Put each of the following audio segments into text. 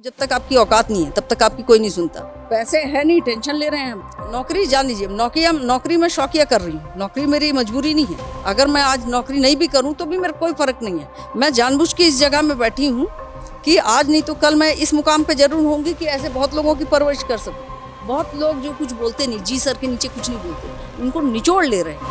जब तक आपकी औकात नहीं है तब तक आपकी कोई नहीं सुनता। पैसे है नहीं, टेंशन ले रहे हैं हम। नौकरी जान लीजिए, नौकरी मैं शौकिया कर रही हूँ, नौकरी मेरी मजबूरी नहीं है। अगर मैं आज नौकरी नहीं भी करूँ तो भी मेरा कोई फर्क नहीं है। मैं जानबूझ के इस जगह में बैठी हूँ कि आज नहीं तो कल मैं इस मुकाम पे जरूर होंगी कि ऐसे बहुत लोगों की परवरिश कर सकूँ। बहुत लोग जो कुछ बोलते नहीं, जी सर के नीचे कुछ नहीं बोलते, उनको निचोड़ ले रहे हैं।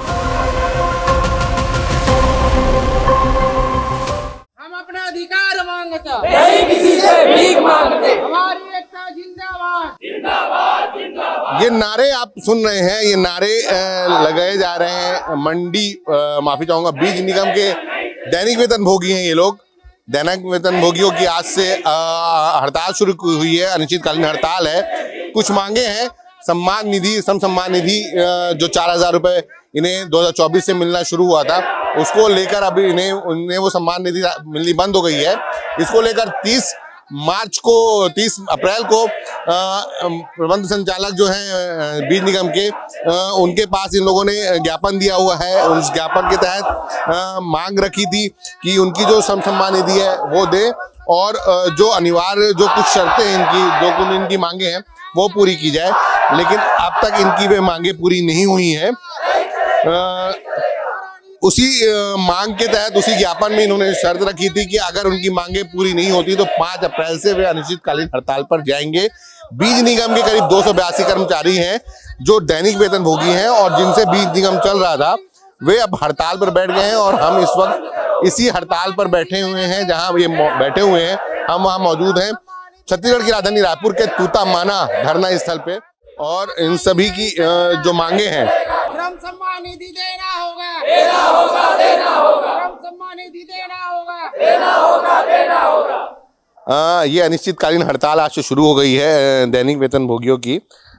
हम अपना अधिकार मांगते नहीं किसी से भीख मांगते। हमारी एकता जिंदाबाद जिंदाबाद जिंदाबाद। ये नारे आप सुन रहे हैं, ये नारे लगाए जा रहे हैं मंडी माफी चाहूंगा बीज निगम के दैनिक वेतन भोगी हैं। ये लोग दैनिक वेतन भोगियों की आज से हड़ताल शुरू हुई है, अनिश्चितकालीन हड़ताल है। कुछ मांगे हैं, सम्मान निधि, श्रम सम्मान निधि जो 4000 रुपए इन्हें 2024 से मिलना शुरू हुआ था, उसको लेकर अभी इन्हें वो सम्मान निधि मिलनी बंद हो गई है। इसको लेकर 30 अप्रैल को प्रबंध संचालक जो हैं बीज निगम के, उनके पास इन लोगों ने ज्ञापन दिया हुआ है। उस ज्ञापन के तहत मांग रखी थी कि उनकी जो श्रम सम्मान निधि है वो दे, और जो अनिवार्य जो कुछ शर्तें इनकी, जो कुछ इनकी मांगे हैं वो पूरी की जाए। लेकिन अब तक इनकी वे मांगे पूरी नहीं हुई हैं। उसी मांग के तहत, उसी ज्ञापन में इन्होंने शर्त रखी थी कि अगर उनकी मांगे पूरी नहीं होती तो 5 अप्रैल से वे अनिश्चितकालीन हड़ताल पर जाएंगे। बीज निगम के करीब 282 कर्मचारी हैं जो दैनिक वेतन भोगी हैं और जिनसे बीज निगम चल रहा था, वे अब हड़ताल पर बैठ गए हैं। और हम इस वक्त इसी हड़ताल पर बैठे हुए हैं, जहां ये बैठे हुए हैं हम वहां मौजूद हैं छत्तीसगढ़ की राजधानी रायपुर के तूतामाना धरना स्थल पे। और इन सभी की जो मांगे हैं, श्रम सम्मान निधि देना होगा, देना होगा, देना होगा, श्रम सम्मान निधि देना होगा, देना होगा, देना होगा। ये अनिश्चितकालीन हड़ताल आज से शुरू हो गई है दैनिक वेतन भोगियों की।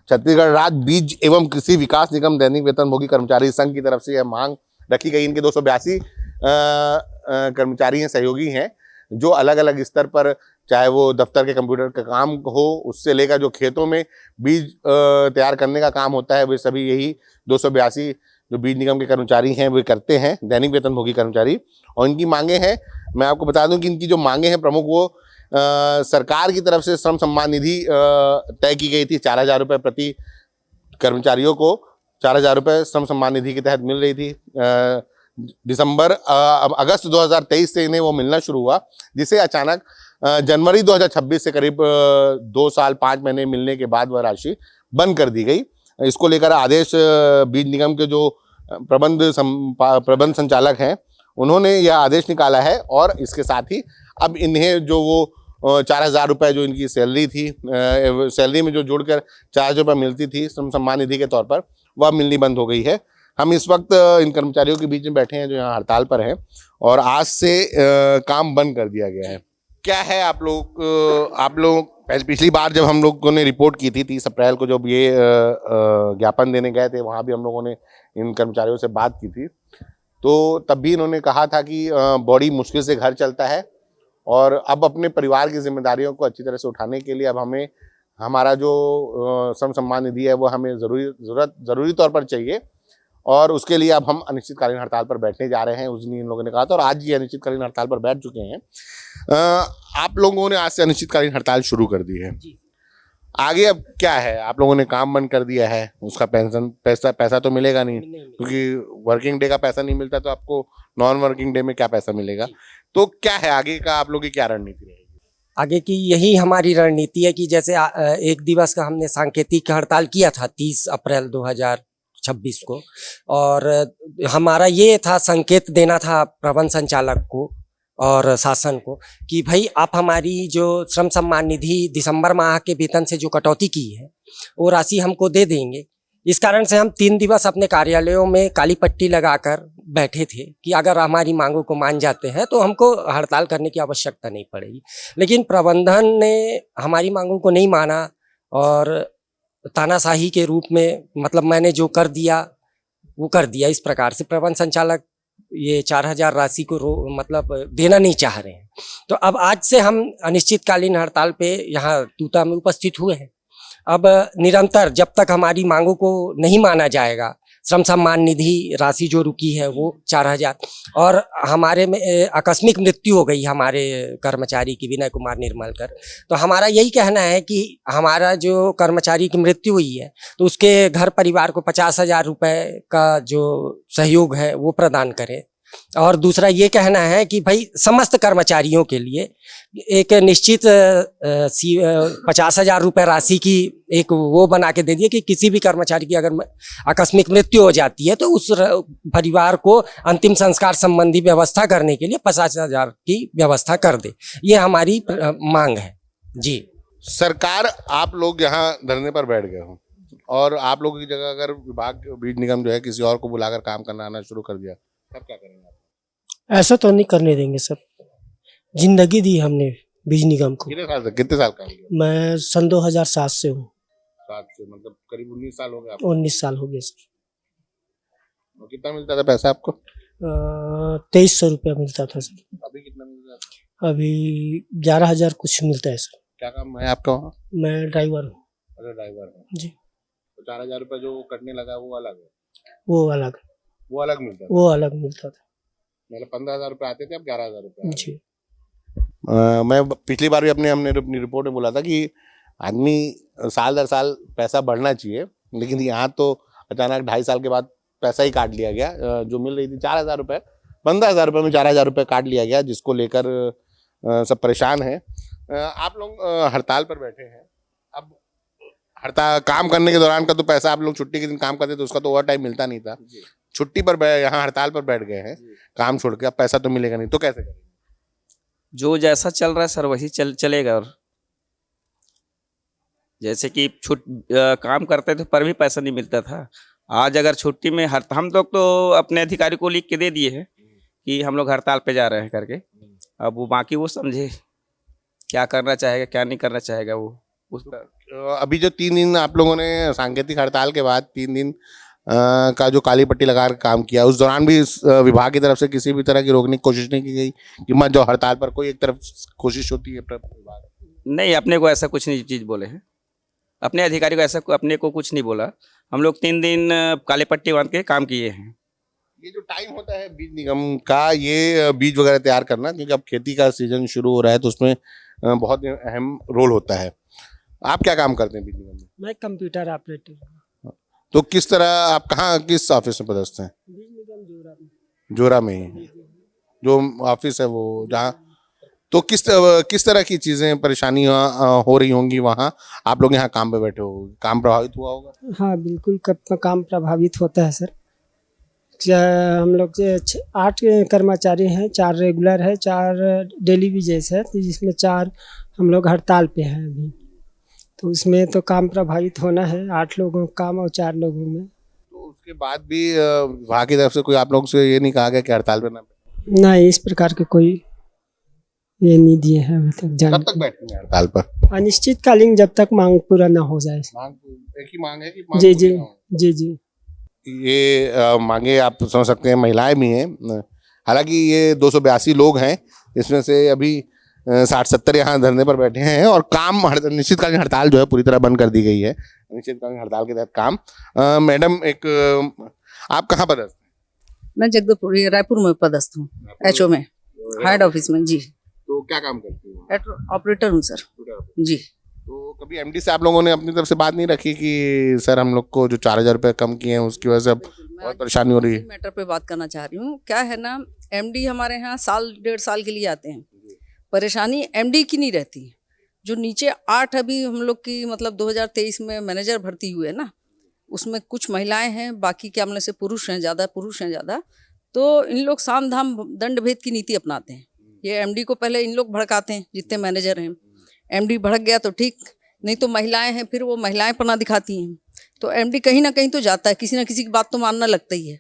छत्तीसगढ़ राज्य बीज एवं कृषि विकास निगम दैनिक वेतन भोगी कर्मचारी संघ की तरफ से यह मांग रखी गई। इनके 282 कर्मचारी हैं, सहयोगी हैं, जो अलग अलग स्तर पर, चाहे वो दफ्तर के कंप्यूटर का काम हो, उससे लेकर जो खेतों में बीज तैयार करने का काम होता है, वे सभी यही 282 जो बीज निगम के कर्मचारी हैं वे करते हैं, दैनिक वेतन भोगी कर्मचारी। और इनकी मांगे हैं, मैं आपको बता दूं कि इनकी जो मांगे हैं प्रमुख, वो सरकार की तरफ से श्रम सम्मान निधि तय की गई थी 4000 रुपये प्रति कर्मचारियों को। 4000 रुपये श्रम सम्मान निधि के तहत मिल रही थी। अगस्त 2023 से इन्हें वो मिलना शुरू हुआ, जिसे अचानक जनवरी 2026 से करीब 2 साल 5 महीने मिलने के बाद वह राशि बंद कर दी गई। इसको लेकर आदेश बीज निगम के जो प्रबंध संचालक हैं उन्होंने यह आदेश निकाला है। और इसके साथ ही अब इन्हें जो वो 4000 रुपये जो इनकी सैलरी थी, सैलरी में जो जोड़कर 4000 रुपये मिलती थी श्रम सम्मान निधि के तौर पर, वह मिलनी बंद हो गई है। हम इस वक्त इन कर्मचारियों के बीच में बैठे हैं जो यहाँ हड़ताल पर हैं, और आज से काम बंद कर दिया गया है। क्या है आप लोग पिछली बार जब हम लोगों ने रिपोर्ट की थी 30 अप्रैल को, जब ये ज्ञापन देने गए थे, वहाँ भी हम लोगों ने इन कर्मचारियों से बात की थी, तो तब भी इन्होंने कहा था कि बड़ी मुश्किल से घर चलता है और अब अपने परिवार की जिम्मेदारियों को अच्छी तरह से उठाने के लिए अब हमें हमारा जो श्रम सम्मान निधि है वो हमें ज़रूरी तौर पर चाहिए, और उसके लिए अब हम अनिश्चितकालीन हड़ताल पर बैठने जा रहे हैं। उस दिन इन लोगों ने कहा था, और आज ये अनिश्चितकालीन हड़ताल पर बैठ चुके हैं। आप लोगों ने आज से अनिश्चितकालीन हड़ताल शुरू कर दी है, आगे अब क्या है? आप लोगों ने काम बंद कर दिया है, उसका पैसा तो मिलेगा नहीं, क्योंकि वर्किंग डे का पैसा नहीं मिलता, तो आपको नॉन वर्किंग डे में क्या पैसा मिलेगा? तो क्या है आगे का, आप लोगों की क्या रणनीति रहेगी? आगे की यही हमारी रणनीति है कि जैसे 1 दिवस का हमने सांकेतिक हड़ताल किया था 30 अप्रैल 2026 को, और हमारा ये था, संकेत देना था प्रबंध संचालक को और शासन को कि भाई आप हमारी जो श्रम सम्मान निधि दिसंबर माह के वेतन से जो कटौती की है वो राशि हमको दे देंगे। इस कारण से हम 3 दिवस अपने कार्यालयों में काली पट्टी लगाकर बैठे थे कि अगर हमारी मांगों को मान जाते हैं तो हमको हड़ताल करने की आवश्यकता नहीं पड़ेगी। लेकिन प्रबंधन ने हमारी मांगों को नहीं माना, और तानाशाही के रूप में, मतलब मैंने जो कर दिया वो कर दिया। इस प्रकार से प्रबंध संचालक ये 4000 राशि को मतलब देना नहीं चाह रहे हैं। तो अब आज से हम अनिश्चितकालीन हड़ताल पे यहाँ तूता में उपस्थित हुए हैं। अब निरंतर जब तक हमारी मांगों को नहीं माना जाएगा श्रम सम्मान निधि राशि जो रुकी है वो 4,000, और हमारे में आकस्मिक मृत्यु हो गई हमारे कर्मचारी की, विनय कुमार निर्मलकर। तो हमारा यही कहना है कि हमारा जो कर्मचारी की मृत्यु हुई है तो उसके घर परिवार को 50,000 रुपए का जो सहयोग है वो प्रदान करें। और दूसरा ये कहना है कि भाई समस्त कर्मचारियों के लिए एक निश्चित 50,000 रुपए राशि की एक वो बना के दे दिए कि किसी भी कर्मचारी की अगर आकस्मिक मृत्यु हो जाती है तो उस परिवार को अंतिम संस्कार संबंधी व्यवस्था करने के लिए 50,000 की व्यवस्था कर दे। ये हमारी मांग है जी। सरकार, आप लोग यहाँ धरने पर बैठ गए हो और आप लोगों की जगह अगर विभाग बीज निगम जो है किसी और को बुलाकर काम करना आना शुरू कर दिया, तब क्या करेंगे आप? ऐसा तो नहीं करने देंगे सर। जिंदगी दी हमने बीज निगम को। कितने साल काम किया? मैं सन 2007 से हूँ। 7 से मतलब करीब 19 साल हो गए 19 साल हो गए सर। और कितना मिलता था पैसा आपको? 2300 रुपया मिलता था सर। अभी कितना मिलता है? अभी 11,000 कुछ मिलता है सर। क्या काम है आपका वहाँ? मैं ड्राइवर हूँ। अरे ड्राइवर है जी। तो 4,000 रुपये जो कटने लगा वो अलग है? वो अलग मिलता था? वो अलग मिलता था। मतलब 15,000 रुपये आते थे, अब 11,000 रुपये। जी। मैं पिछली बार भी अपनी रिपोर्ट में बोला था कि आदमी साल दर साल पैसा बढ़ना चाहिए, लेकिन यहाँ तो अचानक 2.5 साल के बाद पैसा ही काट लिया गया। जो मिल रही थी 4,000 रुपये, 15,000 रुपये में 4,000 रुपये काट लिया गया, जिसको लेकर सब परेशान हैं। आप लोग हड़ताल पर बैठे हैं। अब हड़ताल काम करने के दौरान का तो पैसा, आप लोग छुट्टी के दिन काम करते तो उसका तो ओवर टाइम मिलता नहीं था। छुट्टी पर यहाँ हड़ताल पर बैठ गए हैं काम छोड़ के, अब पैसा तो मिलेगा नहीं, तो कैसे करेंगे? जो जैसा चल रहा है सर वही चलेगा। और जैसे कि काम करते थे पर भी पैसा नहीं मिलता था, आज अगर छुट्टी में हम लोग तो अपने अधिकारी को लिख के दे दिए हैं कि हम लोग हड़ताल पे जा रहे हैं करके। अब वो बाकी वो समझे क्या करना चाहेगा क्या नहीं करना चाहेगा वो उस पर। अभी जो 3 दिन आप लोगों ने सांकेतिक हड़ताल के बाद 3 दिन का जो काली पट्टी लगा कर काम किया, उस दौरान भी विभाग की तरफ से किसी भी तरह की रोकने की कोशिश नहीं की गई कि मत जो हड़ताल पर कोई एक तरफ कोशिश होती है? नहीं, अपने को ऐसा कुछ नहीं चीज़ बोले हैं, अपने अधिकारी को ऐसा अपने को कुछ नहीं बोला। हम लोग 3 दिन काली पट्टी बांध के काम किए हैं। ये जो टाइम होता है बीज निगम का, ये बीज वगैरह तैयार करना, क्योंकि अब खेती का सीजन शुरू हो रहा है तो उसमें बहुत अहम रोल होता है। आप क्या काम करते हैं बीज निगम में? मैं कंप्यूटर ऑपरेटर। तो किस तरह आप कहाँ किस ऑफिस में पदस्थ हैं? बीज निगम जोरा में। जोरा में ही जो ऑफिस है वो जहाँ, तो किस तरह की चीजें परेशानी हो रही होंगी वहाँ? आप लोग यहाँ काम पे बैठे हो, काम प्रभावित हुआ होगा? हाँ बिल्कुल, काम प्रभावित होता है सर। हम लोग 8 कर्मचारी हैं, 4 रेगुलर है, 4 डेली वेजेस है, तो जिसमें 4 हम लोग हड़ताल पे हैं अभी। तो उसमें तो काम प्रभावित होना है, 8 लोगों का काम और 4 लोगों में। तो उसके बाद भी विभाग की तरफ से कोई आप लोग से ये नहीं कहा गया कि हड़ताल पे ना? नहीं, इस प्रकार के कोई ये नहीं दिए हैं अभी तक। कब तक बैठेंगे हड़ताल पर? अनिश्चितकालीन, जब तक मांग पूरा ना हो जाए। एक ही मांग है कि जी जी जी जी। ये मांगे आप समझ सकते हैं, महिलाएं भी हैं। हालांकि ये 282 लोग हैं, इसमें से अभी 60-70 यहाँ धरने पर बैठे हैं और काम निश्चितकालीन हड़ताल जो है पूरी तरह बंद कर दी गई है। निश्चितकालीन हड़ताल के तहत काम। मैडम, आप कहाँ पदस्थ हैं? मैं जगदलपुर रायपुर में पदस्थ हूँ, एचओ में, हेड ऑफिस में जी। तो क्या काम करती हो? ऑपरेटर हूँ सर जी। तो कभी एमडी से आप लोगों ने अपनी तरफ से बात नहीं रखी कि सर हम लोग को जो 4,000 रुपये कम किए हैं उसकी वजह से अब बहुत परेशानी हो रही है? मैटर पे बात करना चाह रही हूँ। क्या है ना, एमडी हमारे यहाँ 1.5 साल के लिए आते हैं। परेशानी एमडी की नहीं रहती, जो नीचे 8 अभी हम लोग की मतलब 2023 में मैनेजर भर्ती हुए ना, उसमें कुछ महिलाएं हैं, बाकी क्या मतलब से पुरुष हैं ज़्यादा। तो इन लोग साम धाम दंड भेद की नीति अपनाते हैं। ये एमडी को पहले इन लोग भड़काते हैं, जितने मैनेजर हैं। एमडी भड़क गया तो ठीक, नहीं तो महिलाएं हैं, फिर वो महिलाएं पना दिखाती हैं। तो एमडी कहीं ना कहीं तो जाता है, किसी ना किसी की बात तो मानना लगता ही है।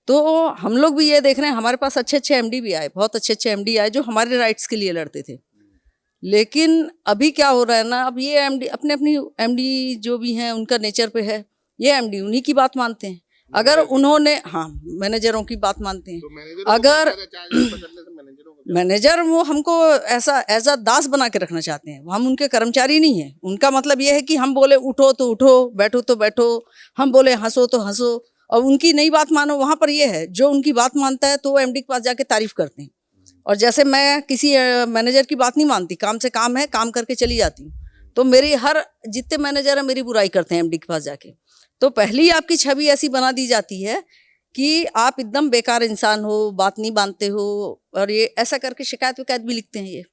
तो हम लोग भी ये देख रहे हैं, हमारे पास अच्छे एमडी भी आए, बहुत अच्छे एमडी आए जो हमारे राइट्स के लिए लड़ते थे। लेकिन अभी क्या हो रहा है ना, अब ये एमडी अपनी एमडी जो भी हैं उनका नेचर पे है, ये एमडी उन्हीं की बात मानते हैं। अगर उन्होंने मैनेजरों की बात मानते हैं। तो अगर मैनेजर वो हमको ऐसा एज अ दास बना के रखना चाहते हैं, हम उनके कर्मचारी नहीं हैं। उनका मतलब ये है कि हम बोले उठो तो उठो, बैठो तो बैठो, हम बोले हंसो तो हंसो, और उनकी नई बात मानो, वहाँ पर ये है जो उनकी बात मानता है तो वो एमडी के पास जाके तारीफ करते हैं। और जैसे मैं किसी मैनेजर की बात नहीं मानती, काम से काम है, काम करके चली जाती हूँ, तो मेरी हर जितने मैनेजर हैं मेरी बुराई करते हैं एमडी के पास जाके। तो पहली आपकी छवि ऐसी बना दी जाती है कि आप एकदम बेकार इंसान हो, बात नहीं मानते हो, और ये ऐसा करके शिकायत विकायत भी लिखते हैं। ये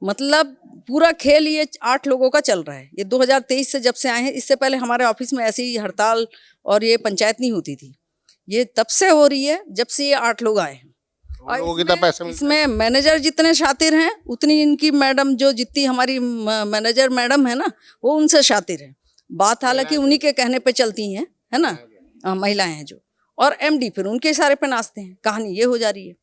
मतलब पूरा खेल ये 8 लोगों का चल रहा है। ये 2023 से जब से आए हैं, इससे पहले हमारे ऑफिस में ऐसी हड़ताल और ये पंचायत नहीं होती थी। ये तब से हो रही है जब से ये 8 लोग आए हैं। उन लोगों की तो पैसे मिलते इसमें मैनेजर जितने शातिर हैं उतनी इनकी मैडम, जो जितनी हमारी मैनेजर मैडम है ना, वो उनसे शातिर है। बात हालांकि उन्हीं के कहने पे चलती हैं, है ना, महिलाएं हैं जो, और एमडी फिर उनके इशारे पे नाचते हैं। कहानी ये हो जा रही है।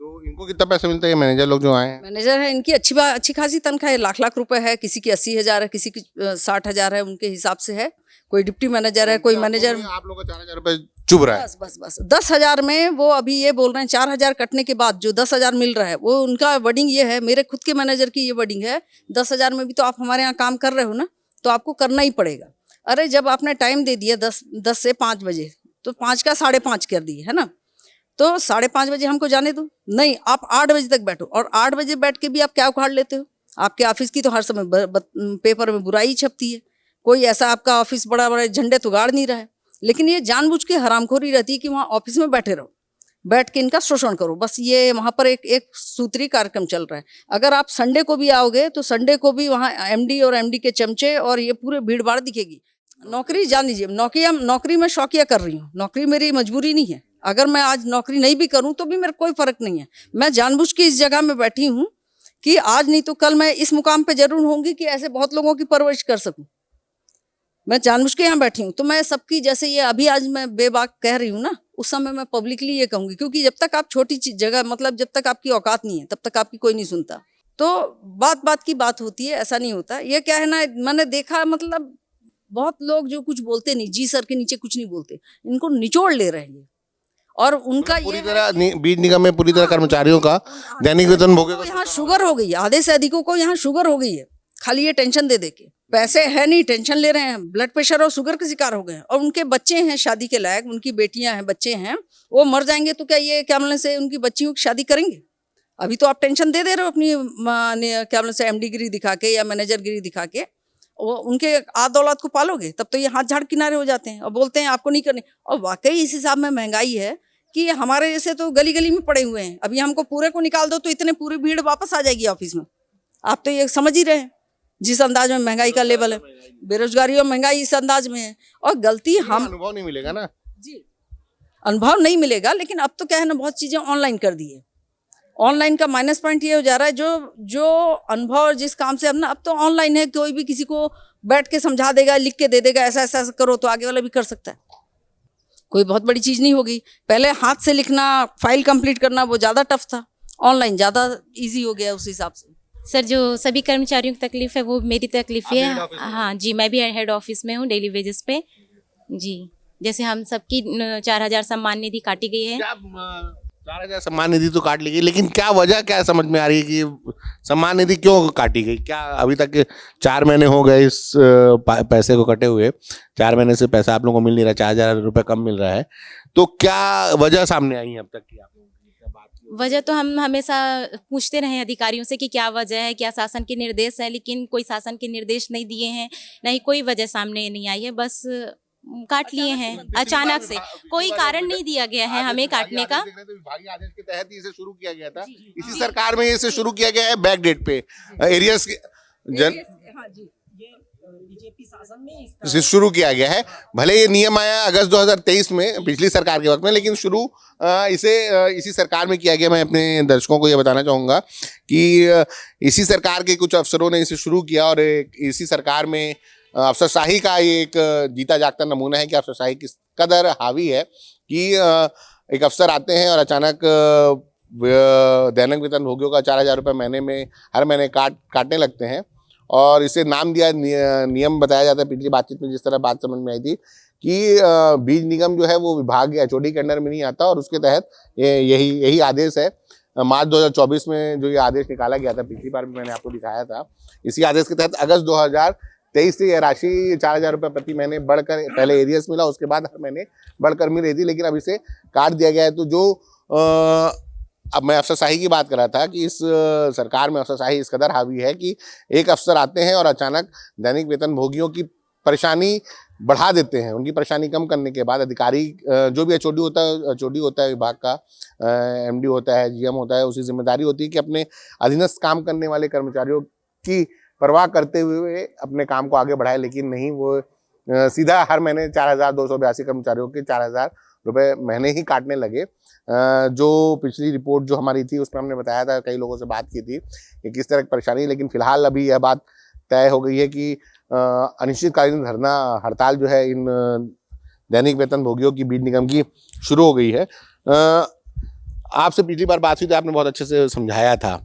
तो इनको कितना पैसे मिलता है, ये मैनेजर लोग जो आए हैं? मैनेजर है, इनकी अच्छी खासी तनख्वाह है, लाख रुपए है, किसी की 80,000 है, किसी की 60,000 है, उनके हिसाब से है। कोई डिप्टी मैनेजर है, कोई मैनेजर। आप लोगों का 4,000 रुपए चुभ रहा है। बस 10,000 में वो अभी ये बोल रहे हैं 4,000 कटने के बाद जो 10,000 मिल रहा है, वो उनका वर्डिंग ये है, मेरे खुद के मैनेजर की ये वर्डिंग है, 10,000 में भी तो आप हमारे यहाँ काम कर रहे हो ना, तो आपको करना ही पड़ेगा। अरे जब आपने टाइम दे दिया 10 से 5 बजे, तो 5 का 5:30 कर दिए, है ना, तो 5:30 बजे हमको जाने दो। नहीं, आप 8 बजे तक बैठो, और 8 बजे बैठ के भी आप क्या उखाड़ लेते हो। आपके ऑफिस की तो हर समय पेपर में बुराई छपती है। कोई ऐसा आपका ऑफिस बड़ा बड़ा झंडे तो गाड़ नहीं रहा है, लेकिन ये जानबूझ के हरामखोरी रहती है कि वहाँ ऑफिस में बैठे रहो, बैठ के इनका शोषण करो। बस ये वहाँ पर एक सूत्री कार्यक्रम चल रहा है। अगर आप संडे को भी आओगे तो संडे को भी वहाँ एमडी और एमडी के चमचे और ये पूरे भीड़ भाड़ दिखेगी। नौकरी जान लीजिए, नौकरी मैं शौकिया कर रही हूँ, नौकरी मेरी मजबूरी नहीं है। अगर मैं आज नौकरी नहीं भी करूँ तो भी मेरा कोई फर्क नहीं है। मैं जानबूझ के इस जगह में बैठी हूँ कि आज नहीं तो कल मैं इस मुकाम पे जरूर होंगी कि ऐसे बहुत लोगों की परवरिश कर सकूं। मैं जानबूझ के यहाँ बैठी हूँ, तो मैं सबकी, जैसे ये अभी आज मैं बेबाक कह रही हूँ ना, उस समय मैं पब्लिकली ये कहूंगी, क्योंकि जब तक आप छोटी जगह, मतलब जब तक आपकी औकात नहीं है तब तक आपकी कोई नहीं सुनता। तो बात की बात होती है, ऐसा नहीं होता। ये क्या है ना, मैंने देखा, मतलब बहुत लोग जो कुछ बोलते नहीं, जी सर के नीचे कुछ नहीं बोलते, इनको निचोड़ ले रहे हैं। और उनका पूरी तरह बीज निगम में पूरी तरह कर्मचारियों का दैनिक वेतन भोगे। यहाँ शुगर हो गई है, आधे से अधिकों को यहाँ शुगर हो गई है, खाली ये टेंशन दे के। पैसे है नहीं, टेंशन ले रहे हैं, ब्लड प्रेशर और शुगर के शिकार हो गए हैं। और उनके बच्चे हैं शादी के लायक, उनकी बेटियां हैं, बच्चे हैं, वो मर जाएंगे तो क्या ये क्या बोलने से उनकी बच्चियों की शादी करेंगे? अभी तो आप टेंशन दे रहे हो अपनी क्या बोलने से एमडी गिरी दिखा के या मैनेजर गिरी दिखा के, वो उनके आद औलाद को पालोगे तब तो ये हाथ झाड़ किनारे हो जाते हैं और बोलते हैं आपको नहीं करनी। और वाकई इस हिसाब में महंगाई है कि हमारे जैसे तो गली गली में पड़े हुए हैं। अभी हमको पूरे को निकाल दो तो इतने पूरी भीड़ वापस आ जाएगी ऑफिस में। आप तो ये समझ ही रहे हैं जिस अंदाज में महंगाई का लेवल है, बेरोजगारी और महंगाई इस अंदाज में है। और गलती हम, अनुभव नहीं मिलेगा ना जी, अनुभव नहीं मिलेगा, लेकिन अब तो क्या है ना, बहुत चीजें ऑनलाइन कर दी है। ऑनलाइन का माइनस पॉइंट ये हो जा रहा है, जो अनुभव जिस काम से अब तो ऑनलाइन है, कोई भी किसी को बैठ के समझा देगा, लिख के दे देगा, ऐसा ऐसा करो तो आगे वाला भी कर सकता है। कोई बहुत बड़ी चीज नहीं होगी। पहले हाथ से लिखना, फाइल कंप्लीट करना वो ज्यादा टफ था, ऑनलाइन ज्यादा इजी हो गया उस हिसाब से। सर, जो सभी कर्मचारियों की तकलीफ है वो मेरी तकलीफ ही है। हाँ जी, मैं भी हेड ऑफिस में हूँ, डेली वेजेस पे जी। जैसे हम सबकी 4,000 सम्मान निधि काटी गई है। 4,000 सम्मान निधि तो काट ली गई, लेकिन क्या वजह क्या समझ में आ रही है कि सम्मान निधि क्यों काटी गई? क्या अभी तक 4 महीने हो गए इस पैसे को कटे हुए, 4 महीने से पैसा आप लोगों को मिल नहीं रहा, 4,000 रुपये कम मिल रहा है, तो क्या वजह सामने आई है अब तक की? वजह तो हम हमेशा पूछते रहे अधिकारियों से कि क्या वजह है, क्या शासन के निर्देश है, लेकिन कोई शासन के निर्देश नहीं दिए हैं, नहीं कोई वजह सामने नहीं आई है, बस काट लिए हैं अचानक से। कोई कारण नहीं दिया गया है हमें काटने का। विभागीय आदेश के तहत इसे शुरू किया गया था, इसी सरकार में इसे शुरू किया गया है बैक डेट पे। एरियर्स शुरू किया गया है। भले ये नियम आया अगस्त 2023 में पिछली सरकार के वक्त में, लेकिन शुरू इसी सरकार में किया गया। मैं अपने दर्शकों को ये बताना चाहूँगा कि इसी सरकार के कुछ अफसरों ने इसे शुरू किया और इसी सरकार में अफसरशाही का ये एक जीता जागता नमूना है कि अफसरशाही किस कदर हावी है कि एक अफसर आते हैं और अचानक दैनिक वेतन भोगियों का 4,000 रुपये महीने में हर महीने काटने लगते हैं। और इसे नाम दिया, नियम बताया जाता है। पिछली बातचीत में जिस तरह बात समझ में आई थी कि बीज निगम जो है वो विभाग या HOD के अंडर में नहीं आता, और उसके तहत यही आदेश है। मार्च 2024 में जो ये आदेश निकाला गया था, पिछली बार भी मैंने आपको दिखाया था, इसी आदेश के तहत अगस्त 23 से यह राशि 4,000 रुपये प्रति महीने बढ़कर पहले एरियस मिला, उसके बाद हर महीने बढ़कर मिल रही थी, लेकिन अब इसे काट दिया गया है। तो जो अब मैं अफसरशाही की बात कर रहा था कि इस सरकार में अफसरशाही इस कदर हावी है कि एक अफसर आते हैं और अचानक दैनिक वेतन भोगियों की परेशानी बढ़ा देते हैं। उनकी परेशानी कम करने के बाद अधिकारी जो भी एचओडी होता है विभाग का, एमडी होता है, जीएम होता है, उसकी जिम्मेदारी होती है कि अपने अधीनस्थ काम करने वाले कर्मचारियों की परवाह करते हुए अपने काम को आगे बढ़ाए। लेकिन नहीं, वो सीधा हर महीने 4,282 कर्मचारियों के 4,000 रुपये महीने ही काटने लगे। जो पिछली रिपोर्ट जो हमारी थी उसमें हमने बताया था, कई लोगों से बात की थी कि किस तरह की परेशानी, लेकिन फिलहाल अभी यह बात तय हो गई है कि अनिश्चितकालीन धरना हड़ताल जो है इन दैनिक वेतन भोगियों की बीज निगम की शुरू हो गई है। आपसे पिछली बार बात हुई तो आपने बहुत अच्छे से समझाया था।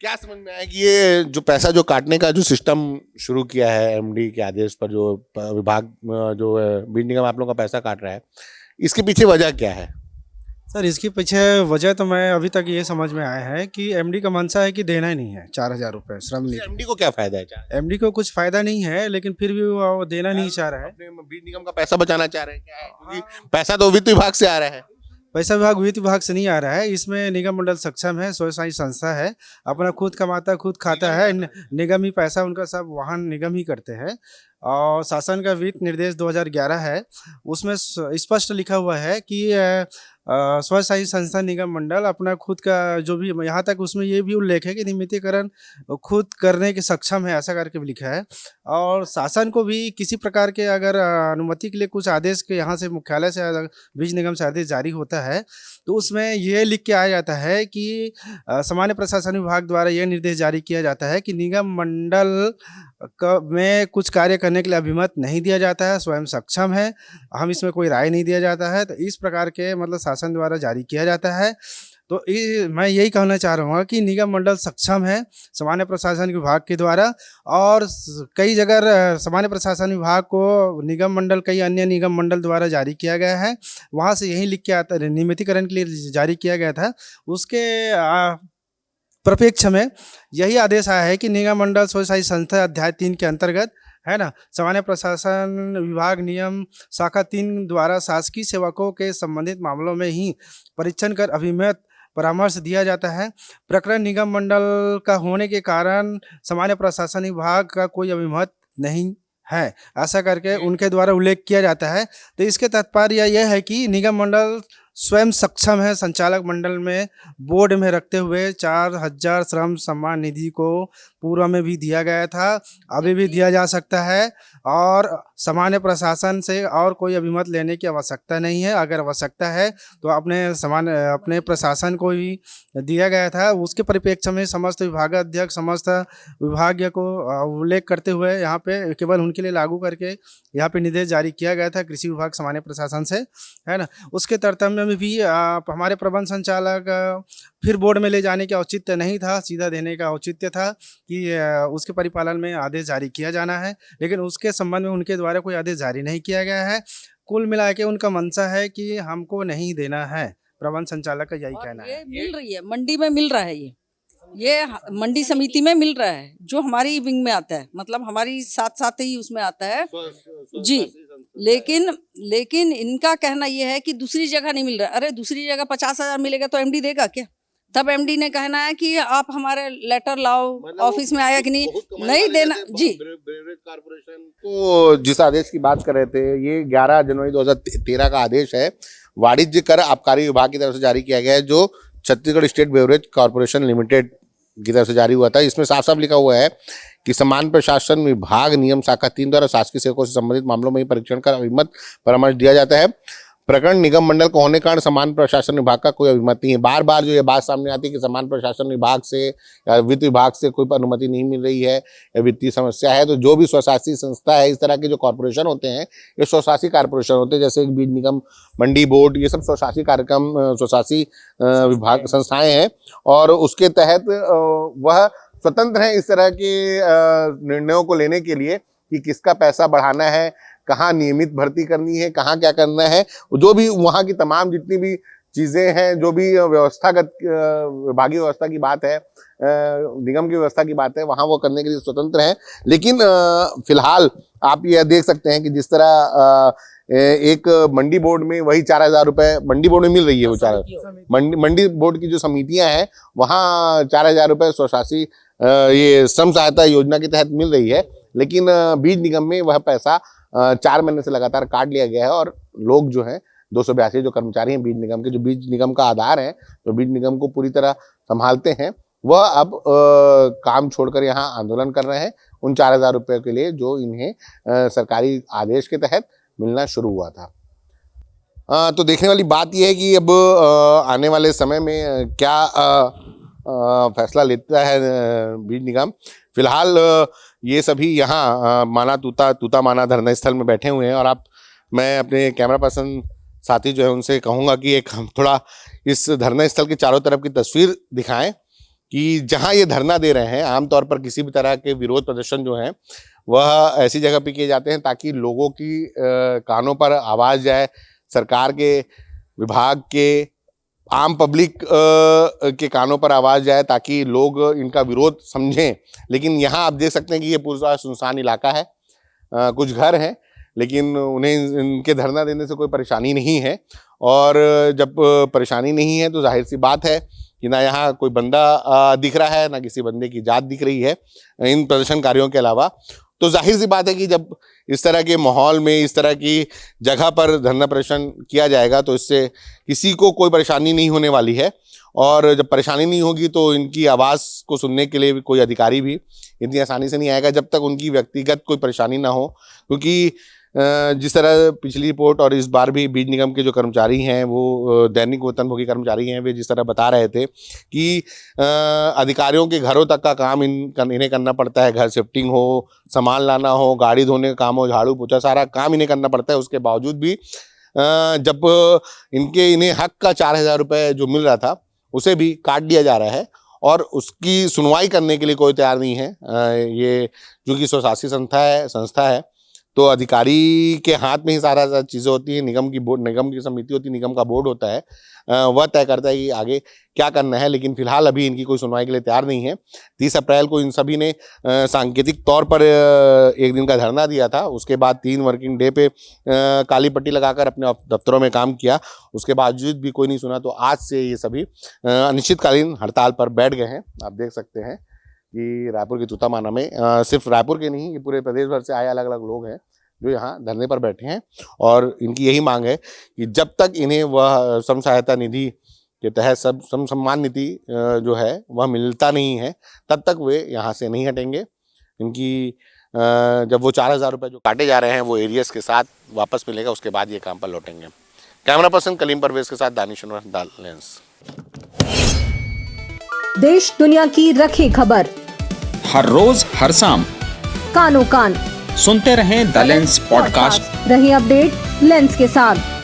क्या समझ में आया कि ये जो पैसा जो काटने का जो सिस्टम शुरू किया है एमडी के आदेश पर, जो विभाग जो बीज निगम आप लोगों का पैसा काट रहा है, इसके पीछे वजह क्या है? सर, इसके पीछे वजह तो मैं अभी तक ये समझ में आया है कि एमडी का मंशा है कि देना ही नहीं है 4,000 रुपये श्रम निधि। एमडी को क्या फायदा है? एमडी को कुछ फायदा नहीं है, लेकिन फिर भी वो देना नहीं चाह रहा है। अपने बीज निगम का पैसा बचाना चाह रहे हैं क्या है? क्योंकि पैसा तो वित्त विभाग से आ रहा है। पैसा वित्त विभाग से नहीं आ रहा है। इसमें निगम मंडल सक्षम है, स्वयं संस्था है, अपना खुद कमाता खुद खाता है। निगम ही पैसा उनका सब वाहन निगम ही करते हैं। और शासन का वित्त निर्देश 2011 है, उसमें स्पष्ट लिखा हुआ है कि स्वयं संस्था निगम मंडल अपना खुद का जो भी, यहाँ तक उसमें ये भी उल्लेख है कि नियमितीकरण खुद करने के सक्षम है, ऐसा करके भी लिखा है। और शासन को भी किसी प्रकार के अगर अनुमति के लिए कुछ आदेश के यहाँ से मुख्यालय से बीज निगम से आदेश जारी होता है तो उसमें ये लिख के आया जाता है कि सामान्य प्रशासन विभाग द्वारा यह निर्देश जारी किया जाता है कि निगम मंडल में कुछ कार्य करने के लिए अभिमत नहीं दिया जाता है, स्वयं सक्षम है, हम इसमें कोई राय नहीं दिया जाता है। तो इस प्रकार के मतलब शासन द्वारा जारी किया जाता है। तो मैं यही कहना चाह रहा हूँ कि निगम मंडल सक्षम है सामान्य प्रशासन विभाग के द्वारा। और कई जगह सामान्य प्रशासन विभाग को निगम मंडल, कई अन्य निगम मंडल द्वारा जारी किया गया है, वहाँ से यही लिख के आता, नियमितीकरण के लिए जारी किया गया था। उसके प्रपेक्ष में यही आदेश आया है कि निगम मंडल स्वयं संस्था अध्याय 3 के अंतर्गत, है ना, सामान्य प्रशासन विभाग नियम शाखा 3 द्वारा शासकीय सेवकों के संबंधित मामलों में ही परीक्षण कर अभिमत परामर्श दिया जाता है। प्रकरण निगम मंडल का होने के कारण सामान्य प्रशासन विभाग का कोई अभिमत नहीं है, ऐसा करके उनके द्वारा उल्लेख किया जाता है। तो इसके तात्पर्य यह है कि निगम मंडल स्वयं सक्षम है संचालक मंडल में बोर्ड में रखते हुए 4,000 श्रम सम्मान निधि को पूर्व में भी दिया गया था, अभी भी दिया जा सकता है। और सामान्य प्रशासन से और कोई अभिमत लेने की आवश्यकता नहीं है। अगर आवश्यकता है तो अपने प्रशासन को ही दिया गया था। उसके परिप्रेक्ष्य में समस्त विभागाध्यक्ष, समस्त विभागीय को उल्लेख करते हुए यहाँ पे केवल उनके लिए लागू करके यहाँ पे निर्देश जारी किया गया था कृषि विभाग सामान्य प्रशासन से, है ना। उसके तारतम्य में भी हमारे प्रबंध संचालक फिर बोर्ड में ले जाने का औचित्य नहीं था, सीधा देने का औचित्य था कि उसके परिपालन में आदेश जारी किया जाना है, लेकिन उसके संबंध में उनके द्वारा कोई आदेश जारी नहीं किया गया है। कुल मिला के उनका मंशा है कि हमको नहीं देना है, प्रबंध संचालक का यही कहना है। ये मिल रही है, मंडी में मिल रहा है, ये मंडी समिति में मिल रहा है, जो हमारी विंग में आता है, मतलब हमारी साथ साथ ही उसमें आता है जी। लेकिन इनका कहना यह है कि दूसरी जगह नहीं मिल रहा। अरे दूसरी जगह 50,000 मिलेगा तो एमडी देगा क्या? तब एमडी ने कहना है कि आप हमारे लेटर लाओ, ऑफिस में आया कि नहीं देना जी। ब्रेवरेज कॉर्पोरेशन को जिस आदेश की बात कर रहे थे, ये 11 जनवरी 2013 का आदेश है, वाणिज्य कर आबकारी विभाग की तरफ से जारी किया गया है, जो Chhattisgarh state beverage corporation limited की तरफ से जारी हुआ था। इसमें साफ साफ लिखा हुआ है कि समान प्रशासन विभाग नियम शाखा 3 द्वारा शासकीय सेवकों से संबंधित मामलों में परीक्षण कर अभिमत परामर्श दिया जाता है। प्रकरण निगम मंडल को होने कारण समान प्रशासन विभाग का कोई अभिमत नहीं है। बार बार जो ये बात सामने आती है कि समान प्रशासन विभाग से या वित्त विभाग से कोई अनुमति नहीं मिल रही है या वित्तीय समस्या है, तो जो भी स्वशासी संस्था है, इस तरह के जो कॉर्पोरेशन होते हैं, ये स्वशासी कॉर्पोरेशन होते हैं, जैसे बीज निगम, मंडी बोर्ड, ये सब स्वशासी कार्यक्रम, स्वशासी विभाग संस्थाएं हैं, और उसके तहत वह स्वतंत्र है इस तरह के निर्णयों को लेने के लिए कि किसका पैसा बढ़ाना है, कहाँ नियमित भर्ती करनी है, कहाँ क्या करना है। जो भी वहाँ की तमाम जितनी भी चीजें हैं, जो भी व्यवस्थागत विभागीय व्यवस्था की बात है, निगम की व्यवस्था की बात है, वहां वो करने के लिए स्वतंत्र हैं। लेकिन फिलहाल आप यह देख सकते हैं कि जिस तरह एक मंडी बोर्ड में वही 4,000 रुपए मंडी बोर्ड में मिल रही है, वो मंडी बोर्ड की जो समितियां हैं वहां 4,000 रुपए स्वशासी ये श्रम सहायता योजना के तहत मिल रही है। लेकिन बीज निगम में वह पैसा 4 महीने से लगातार काट लिया गया है और लोग जो हैं 282 जो कर्मचारी हैं बीज निगम के, जो बीज निगम का आधार है, जो बीज निगम को पूरी तरह संभालते हैं, वह अब काम छोड़कर यहाँ आंदोलन कर रहे हैं उन 4,000 रुपये के लिए जो इन्हें सरकारी आदेश के तहत मिलना शुरू हुआ था। तो देखने वाली बात यह है कि अब आने वाले समय में क्या फैसला लेता है बीज निगम। फिलहाल ये सभी यहाँ माना तूता माना धरना स्थल में बैठे हुए हैं और मैं अपने कैमरा पर्सन साथी जो है उनसे कहूँगा कि एक हम थोड़ा इस धरना स्थल के चारों तरफ की तस्वीर दिखाएं कि जहाँ ये धरना दे रहे हैं, आमतौर पर किसी भी तरह के विरोध प्रदर्शन जो हैं वह ऐसी जगह पे किए जाते हैं ताकि लोगों की कानों पर आवाज़ जाए, सरकार के, विभाग के, आम पब्लिक के कानों पर आवाज़ जाए ताकि लोग इनका विरोध समझें। लेकिन यहाँ आप देख सकते हैं कि ये पूरा सुनसान इलाका है, कुछ घर हैं लेकिन उन्हें इनके धरना देने से कोई परेशानी नहीं है। और जब परेशानी नहीं है तो जाहिर सी बात है कि ना यहाँ कोई बंदा दिख रहा है, ना किसी बंदे की जात दिख रही है इन प्रदर्शनकारियों के अलावा। तो जाहिर सी बात है कि जब इस तरह के माहौल में, इस तरह की जगह पर धरना प्रदर्शन किया जाएगा तो इससे किसी को कोई परेशानी नहीं होने वाली है। और जब परेशानी नहीं होगी तो इनकी आवाज़ को सुनने के लिए भी कोई अधिकारी भी इतनी आसानी से नहीं आएगा जब तक उनकी व्यक्तिगत कोई परेशानी ना हो। क्योंकि जिस तरह पिछली रिपोर्ट और इस बार भी बीज निगम के जो कर्मचारी हैं वो दैनिक वेतनभोगी कर्मचारी हैं, वे जिस तरह बता रहे थे कि अधिकारियों के घरों तक का काम इन्हें करना पड़ता है, घर शिफ्टिंग हो, सामान लाना हो, गाड़ी धोने का काम हो, झाड़ू पोछा, सारा काम इन्हें करना पड़ता है। उसके बावजूद भी जब इन्हें हक का 4,000 रुपये जो मिल रहा था उसे भी काट दिया जा रहा है और उसकी सुनवाई करने के लिए कोई तैयार नहीं है। ये जो कि स्वशासी संस्था है तो अधिकारी के हाथ में ही सारा चीज़ें होती है। निगम की समिति होती है, निगम का बोर्ड होता है, वह तय करता है कि आगे क्या करना है। लेकिन फिलहाल अभी इनकी कोई सुनवाई के लिए तैयार नहीं है। 30 अप्रैल को इन सभी ने सांकेतिक तौर पर एक दिन का धरना दिया था। उसके बाद 3 वर्किंग डे पे काली पट्टी लगाकर अपने दफ्तरों में काम किया। उसके बावजूद भी कोई नहीं सुना तो आज से ये सभी अनिश्चितकालीन हड़ताल पर बैठ गए हैं। आप देख सकते हैं कि रायपुर के तूतामाना में सिर्फ रायपुर के नहीं, ये पूरे प्रदेश भर से आए अलग अलग लोग हैं जो यहाँ धरने पर बैठे हैं। और इनकी यही मांग है कि जब तक इन्हें वह श्रम सहायता निधि के तहत श्रम सम्मान निधि जो है वह मिलता नहीं है तब तक वे यहाँ से नहीं हटेंगे। इनकी जब वो 4,000 रुपये जो काटे जा रहे हैं वो एरियस के साथ वापस मिलेगा, उसके बाद ये काम पर लौटेंगे। कैमरा पर्सन कलीम परवेज के साथ दानिश अनवर, लेंस। देश दुनिया की रखी खबर हर रोज हर शाम कानो कान सुनते रहें द लेंस पॉडकास्ट। रही अपडेट लेंस के साथ।